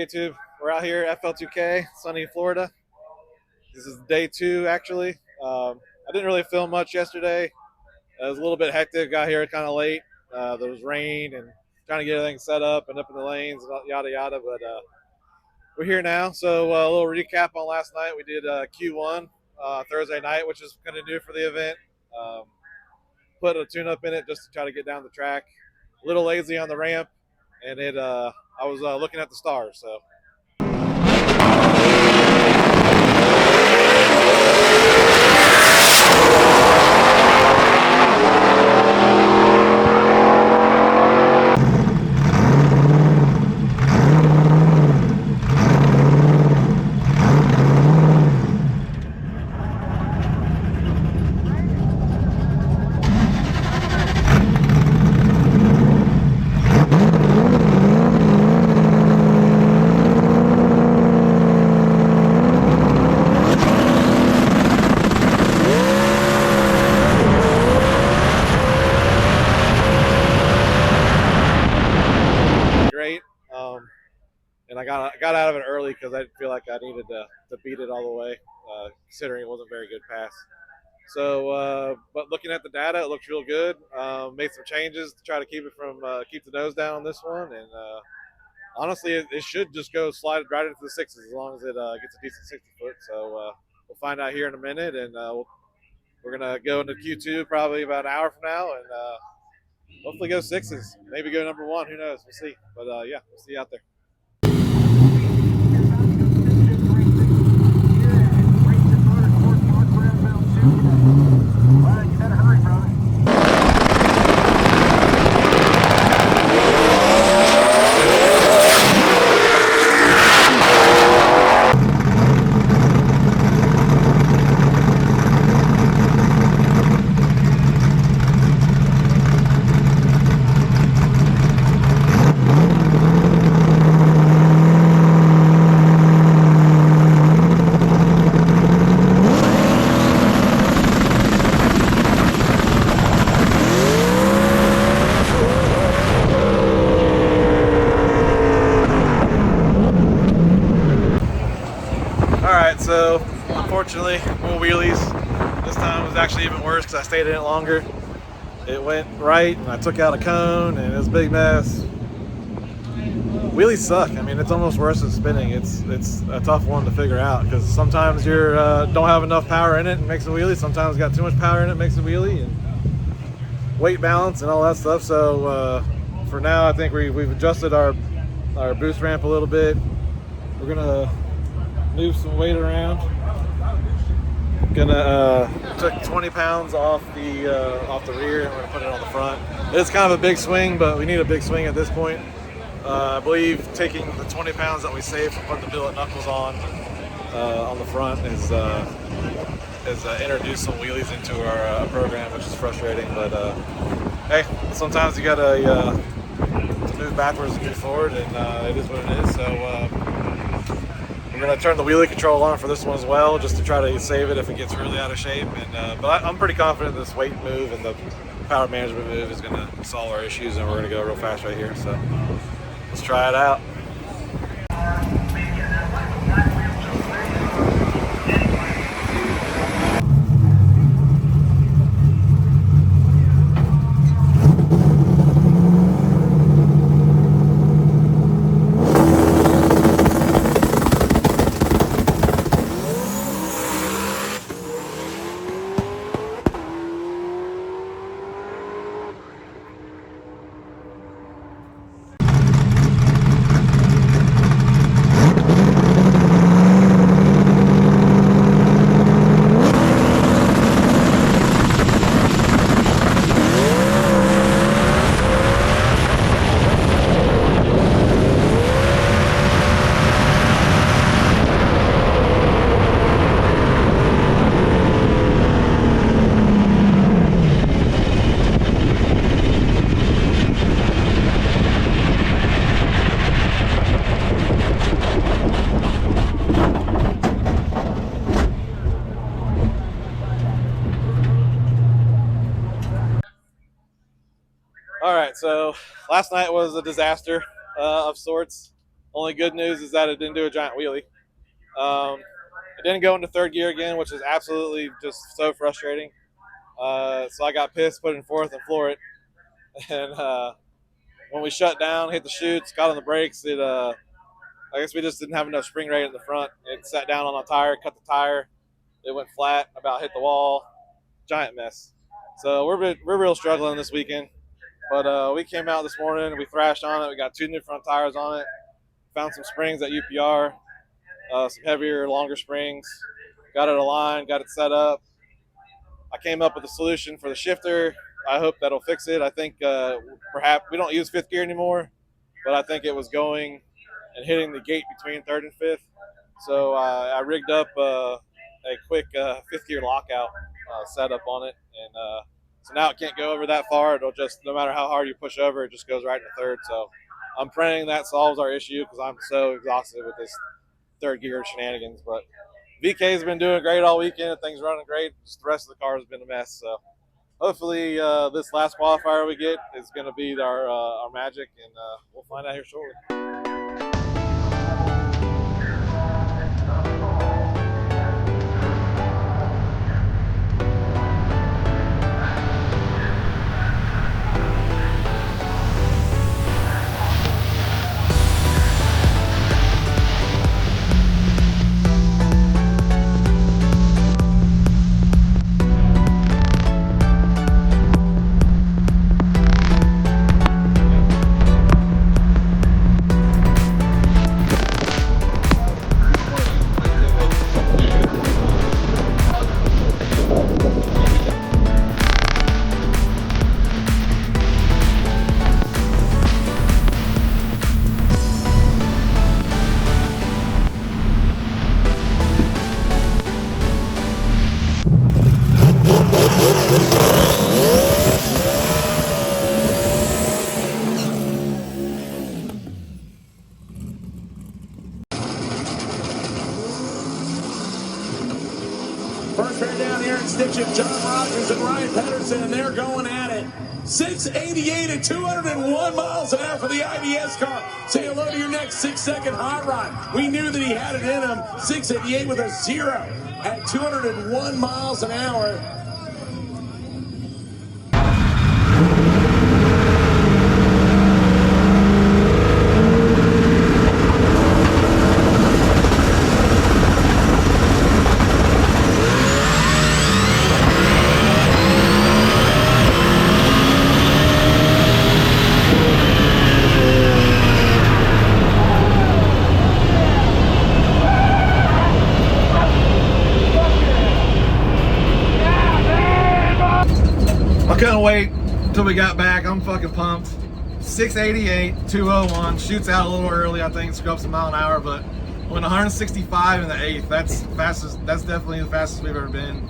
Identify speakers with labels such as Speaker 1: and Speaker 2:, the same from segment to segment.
Speaker 1: YouTube? We're out here, FL2K, sunny Florida. This is day 2, actually. I didn't really film much yesterday. It was a little bit hectic. Got here kind of late. There was rain and trying to get everything set up and up in the lanes, yada yada. But we're here now. So a little recap on last night. We did Q1 Thursday night, which is kind of new for the event. Um, put a tune-up in it just to try to get down the track. A little lazy on the ramp, and I was looking at the stars. So. Great. And I got out of it early because I didn't feel like I needed to beat it all the way, considering it wasn't a very good pass. So, but looking at the data, it looks real good. Made some changes to try to keep it from keep the nose down on this one, and honestly, it should just go slide right into the sixes as long as it gets a decent 60 foot. So we'll find out here in a minute, and we're gonna go into Q2 probably about an hour from now, and hopefully go sixes. Maybe go number 1. Who knows? We'll see. But yeah, we'll see you out there. Alright, so unfortunately, more wheelies. This time was actually even worse because I stayed in it longer. It went right and I took out a cone and it was a big mess. Wheelies suck. I mean, it's almost worse than spinning. It's a tough one to figure out because sometimes you don't have enough power in it and makes a wheelie. Sometimes got too much power in it, makes a wheelie, and weight balance and all that stuff. So for now, I think we've adjusted our boost ramp a little bit. We're gonna move some weight around. Took 20 pounds off the rear and we're gonna put it on the front. It's kind of a big swing, but we need a big swing at this point. I believe taking the 20 pounds that we saved from putting the billet knuckles on the front is introduced some wheelies into our program, which is frustrating. But hey, sometimes you gotta move backwards and move forward, and it is what it is. So. We're going to turn the wheelie control on for this one as well, just to try to save it if it gets really out of shape. And but I'm pretty confident this weight move and the power management move is going to solve our issues, and we're going to go real fast right here. So let's try it out. All right, so last night was a disaster of sorts. Only good news is that it didn't do a giant wheelie. It didn't go into third gear again, which is absolutely just so frustrating. So I got pissed, put it in fourth, and floored it. And when we shut down, hit the chutes, got on the brakes, I guess we just didn't have enough spring rate in the front. It sat down on the tire, cut the tire. It went flat, about hit the wall. Giant mess. So we're real struggling this weekend. But we came out this morning, we thrashed on it. We got 2 new front tires on it. Found some springs at UPR, some heavier, longer springs. Got it aligned, got it set up. I came up with a solution for the shifter. I hope that'll fix it. I think perhaps we don't use fifth gear anymore, but I think it was going and hitting the gate between third and fifth. So I rigged up a quick fifth gear lockout setup on it, and so now it can't go over that far. It'll just, no matter how hard you push over, it just goes right into third. So I'm praying that solves our issue because I'm so exhausted with this third gear shenanigans. But VK's been doing great all weekend. Things running great. Just the rest of the car has been a mess. So hopefully this last qualifier we get is going to be our magic, and we'll find out here shortly.
Speaker 2: First right down here in Stitching, John Rogers and Ryan Pedersen, and they're going at it. 688 at 201 miles an hour for the IDS car. Say hello to your next 6-second hot rod. We knew that he had it in him. 688 with a 0 at 201 miles an hour.
Speaker 1: Couldn't wait until we got back. I'm fucking pumped. 688, 201. Shoots out a little early, I think. Scrubs a mile an hour, but went 165 in the 8th. That's fastest. That's definitely the fastest we've ever been.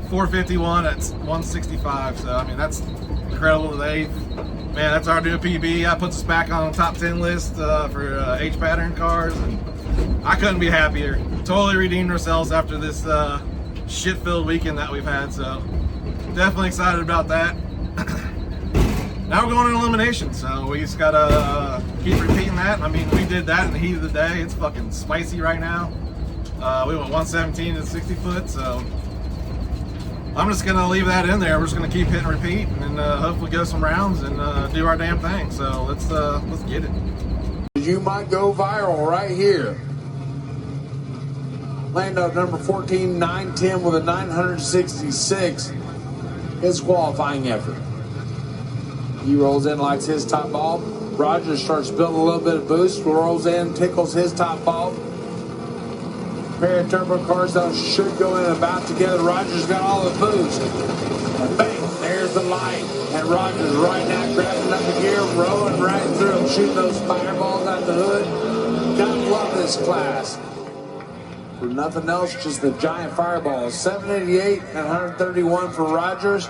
Speaker 1: 451 at 165. So I mean, that's incredible to the 8th. Man, that's our new PB. That puts us back on the top 10 list for H pattern cars, and I couldn't be happier. Totally redeemed ourselves after this shit-filled weekend that we've had. So. Definitely excited about that. Now we're going to elimination, so we just gotta keep repeating that. I mean, we did that in the heat of the day. It's fucking spicy right now. We went 117 and 60 foot, so I'm just gonna leave that in there. We're just gonna keep hitting repeat and hopefully go some rounds and do our damn thing. So let's get it.
Speaker 2: You might go viral right here. Lando number 14, 910 with a 966. His qualifying effort. He rolls in, lights his top bulb. Rogers starts building a little bit of boost, rolls in, tickles his top bulb. Pair of turbo cars that should go in about together. Rogers got all the boost. And bang, there's the light. And Rogers right now grabbing up the gear, rolling right through him, shooting those fireballs out the hood. Gotta love this class. For nothing else, just the giant fireballs. 788 and 131 for Rogers.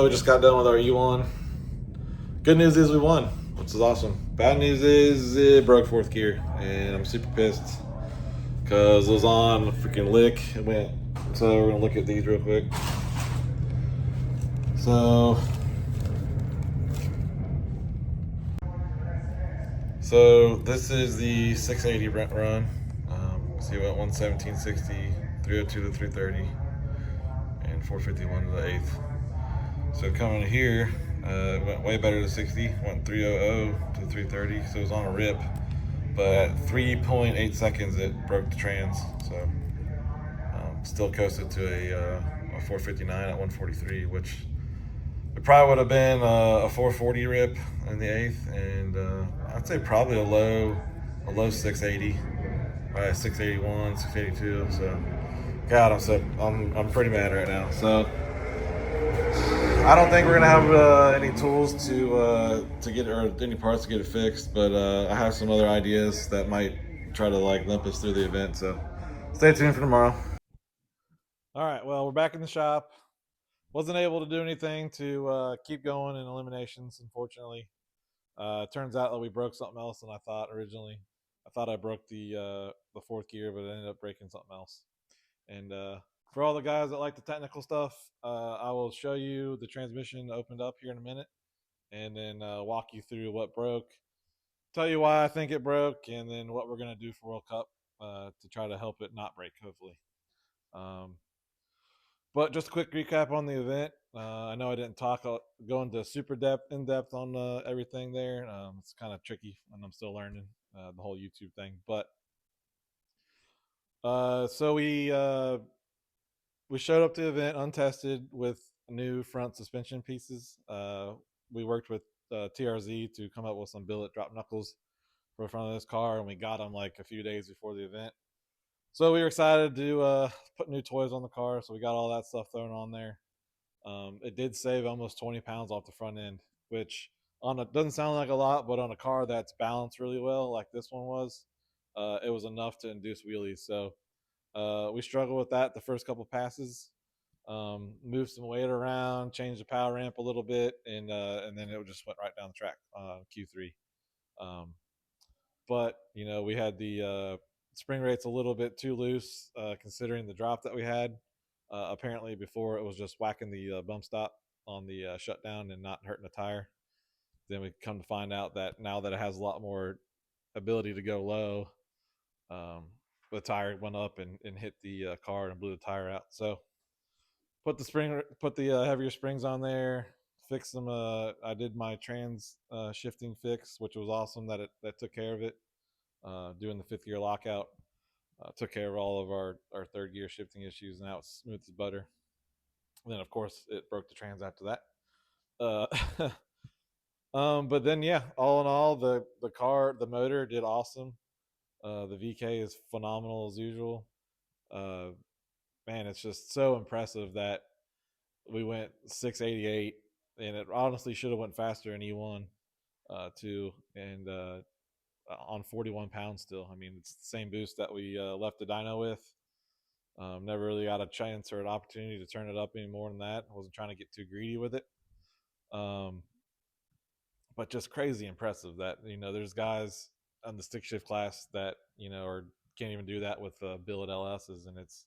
Speaker 1: So we just got done with our E1. Good news is we won, which is awesome. Bad news is it broke fourth gear, and I'm super pissed because it was on a freaking lick. It went. So we're gonna look at these real quick. So, this is the 680 run. See, we went 117.60, 302 to 330, and 451 to the eighth. So coming here, it went way better to 60. Went 300 to 330, so it was on a rip. But at 3.8 seconds, it broke the trans. So still coasted to a 459 at 143, which it probably would have been a 440 rip in the eighth, and I'd say probably a low 680, right? 681, 682. So, God, I'm pretty mad right now. So, I don't think we're gonna have any tools to get or any parts to get it fixed, but I have some other ideas that might try to like limp us through the event. So, stay tuned for tomorrow. All right. Well, we're back in the shop. Wasn't able to do anything to keep going in eliminations, unfortunately. Turns out that we broke something else than I thought originally. I thought I broke the fourth gear, but I ended up breaking something else. And for all the guys that like the technical stuff, I will show you the transmission opened up here in a minute, and then walk you through what broke, tell you why I think it broke, and then what we're gonna do for World Cup to try to help it not break, hopefully. Um, but just a quick recap on the event. I know I didn't go into super in depth on everything there. It's kind of tricky, and I'm still learning the whole YouTube thing. But so we showed up to the event untested with new front suspension pieces. We worked with TRZ to come up with some billet drop knuckles for the front of this car, and we got them like a few days before the event. So we were excited to put new toys on the car, so we got all that stuff thrown on there. It did save almost 20 pounds off the front end, which doesn't sound like a lot, but on a car that's balanced really well, like this one was, it was enough to induce wheelies. So we struggled with that the first couple passes. Moved some weight around, changed the power ramp a little bit, and then it just went right down the track Q3. Um, but we had the spring rates a little bit too loose considering the drop that we had. Apparently, before it was just whacking the bump stop on the shutdown and not hurting the tire. Then we come to find out that now that it has a lot more ability to go low, um, the tire went up and hit the car and blew the tire out. So put the heavier springs on there, fix them. I did my trans shifting fix, which was awesome that took care of it. Doing the fifth gear lockout took care of all of our third gear shifting issues, and now it's smooth as butter. And then of course it broke the trans after that. But then yeah, all in all, the motor did awesome. The VK is phenomenal as usual. Uh, Man, it's just so impressive that we went 688, and it honestly should have went faster in E1 too, and on 41 pounds still. I mean, it's the same boost that we left the dyno with. Never really got a chance or an opportunity to turn it up any more than that. I wasn't trying to get too greedy with it. Um, but just crazy impressive that there's guys on the stick shift class that or can't even do that with billet LSs, and it's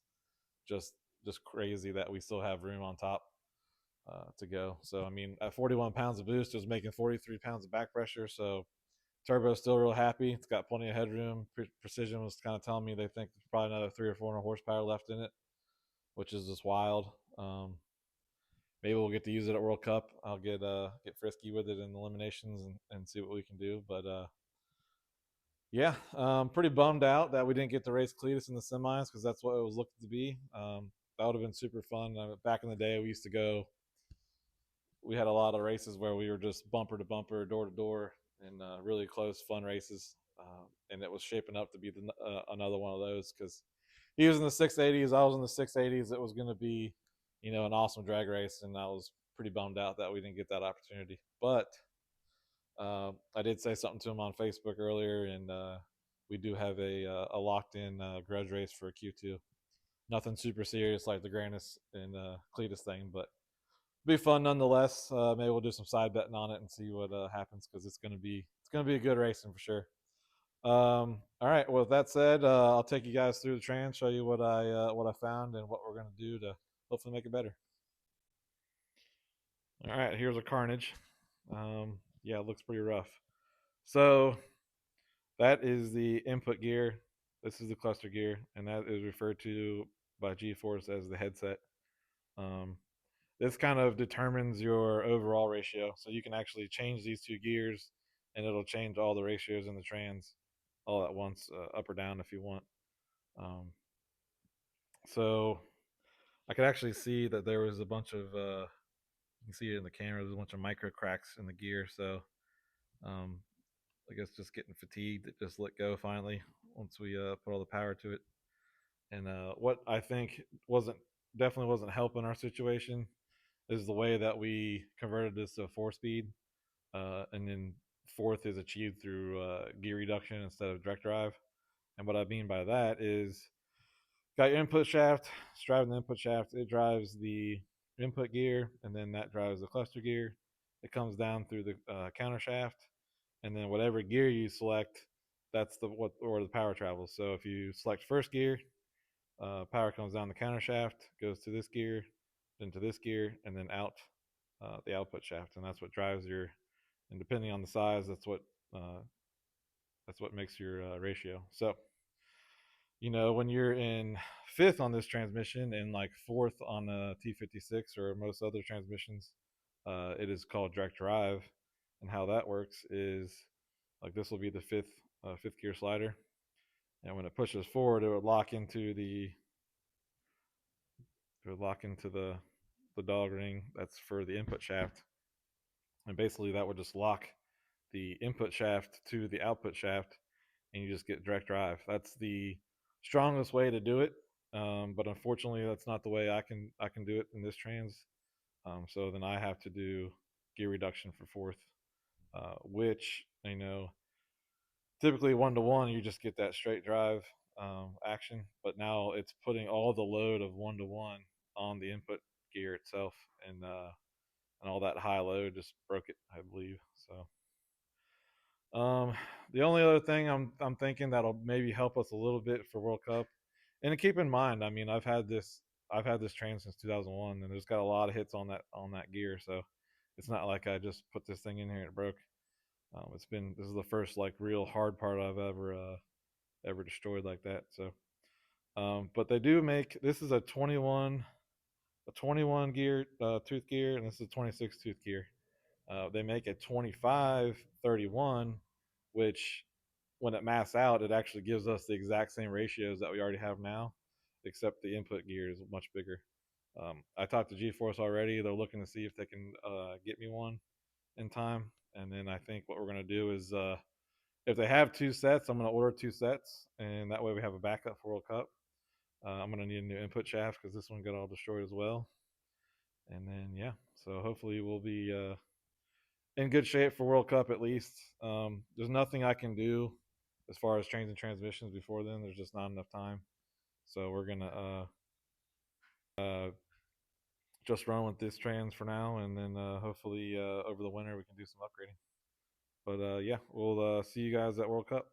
Speaker 1: just just crazy that we still have room on top to go. So I mean, at 41 pounds of boost, it was making 43 pounds of back pressure. So turbo's still real happy. It's got plenty of headroom. Precision was kind of telling me they think there's probably another 300 or 400 horsepower left in it, which is just wild. Maybe we'll get to use it at World Cup. I'll get frisky with it in eliminations and see what we can do. But yeah, pretty bummed out that we didn't get to race Cletus in the semis because that's what it was looking to be. That would have been super fun. Back in the day, we used to go. We had a lot of races where we were just bumper to bumper, door to door, and really close, fun races. And it was shaping up to be another one of those because he was in the 680s, I was in the 680s. It was going to be, an awesome drag race, and I was pretty bummed out that we didn't get that opportunity. But I did say something to him on Facebook earlier, and we do have a locked in grudge race for Q2. Nothing super serious like the Grannis and Cletus thing, but be fun nonetheless. Maybe we'll do some side betting on it and see what happens because it's gonna be a good racing for sure. All right. Well, with that said, I'll take you guys through the trans, show you what I found and what we're gonna do to hopefully make it better. All right. Here's a carnage. Yeah, it looks pretty rough. So that is the input gear. This is the cluster gear, and that is referred to by G-Force as the headset. Um, this kind of determines your overall ratio. So you can actually change these two gears, and it'll change all the ratios in the trans all at once, up or down if you want. Um, so I could actually see that there was a bunch of you can see it in the camera. There's a bunch of micro cracks in the gear. So um, I guess just getting fatigued. It just let go finally once we put all the power to it. And what I think definitely wasn't helping our situation is the way that we converted this to a 4 speed, and then fourth is achieved through gear reduction instead of direct drive. And what I mean by that is, got your input shaft, it's driving the input shaft, it drives the input gear, and then that drives the cluster gear. It comes down through the counter shaft, and then whatever gear you select, that's the what or the power travels. So if you select first gear, power comes down the counter shaft, goes to this gear, then to this gear, and then out the output shaft, and that's what drives your. And depending on the size, uh, that's what makes your ratio. So when you're in fifth on this transmission and like fourth on a T56 or most other transmissions, it is called direct drive. And how that works is like this will be the fifth gear slider, and when it pushes forward, it would lock into the dog ring that's for the input shaft, and basically that would just lock the input shaft to the output shaft, and you just get direct drive. That's the strongest way to do it, but unfortunately, that's not the way I can do it in this trans. So then I have to do gear reduction for fourth, which typically 1-to-1 you just get that straight drive action, but now it's putting all the load of 1-to-1 on the input gear itself, and all that high load just broke it, I believe. So Um, the only other thing I'm thinking that'll maybe help us a little bit for World Cup, and to keep in mind, I mean, I've had this train since 2001, and there's got a lot of hits on that gear, so it's not like I just put this thing in here and it broke. This is the first like real hard part I've ever destroyed like that. So, but they do make this is a 21 gear tooth gear, and this is a 26 tooth gear. They make a 25-31, which when it mass out, it actually gives us the exact same ratios that we already have now, except the input gear is much bigger. I talked to G-Force already. They're looking to see if they can get me one in time. And then I think what we're going to do is, if they have two sets, I'm going to order two sets. And that way we have a backup for World Cup. I'm going to need a new input shaft because this one got all destroyed as well. And then, yeah, so hopefully we'll be in good shape for World Cup at least. There's nothing I can do as far as trains and transmissions before then. There's just not enough time. So we're gonna just run with this trans for now, and then hopefully over the winter we can do some upgrading. But yeah, we'll see you guys at World Cup.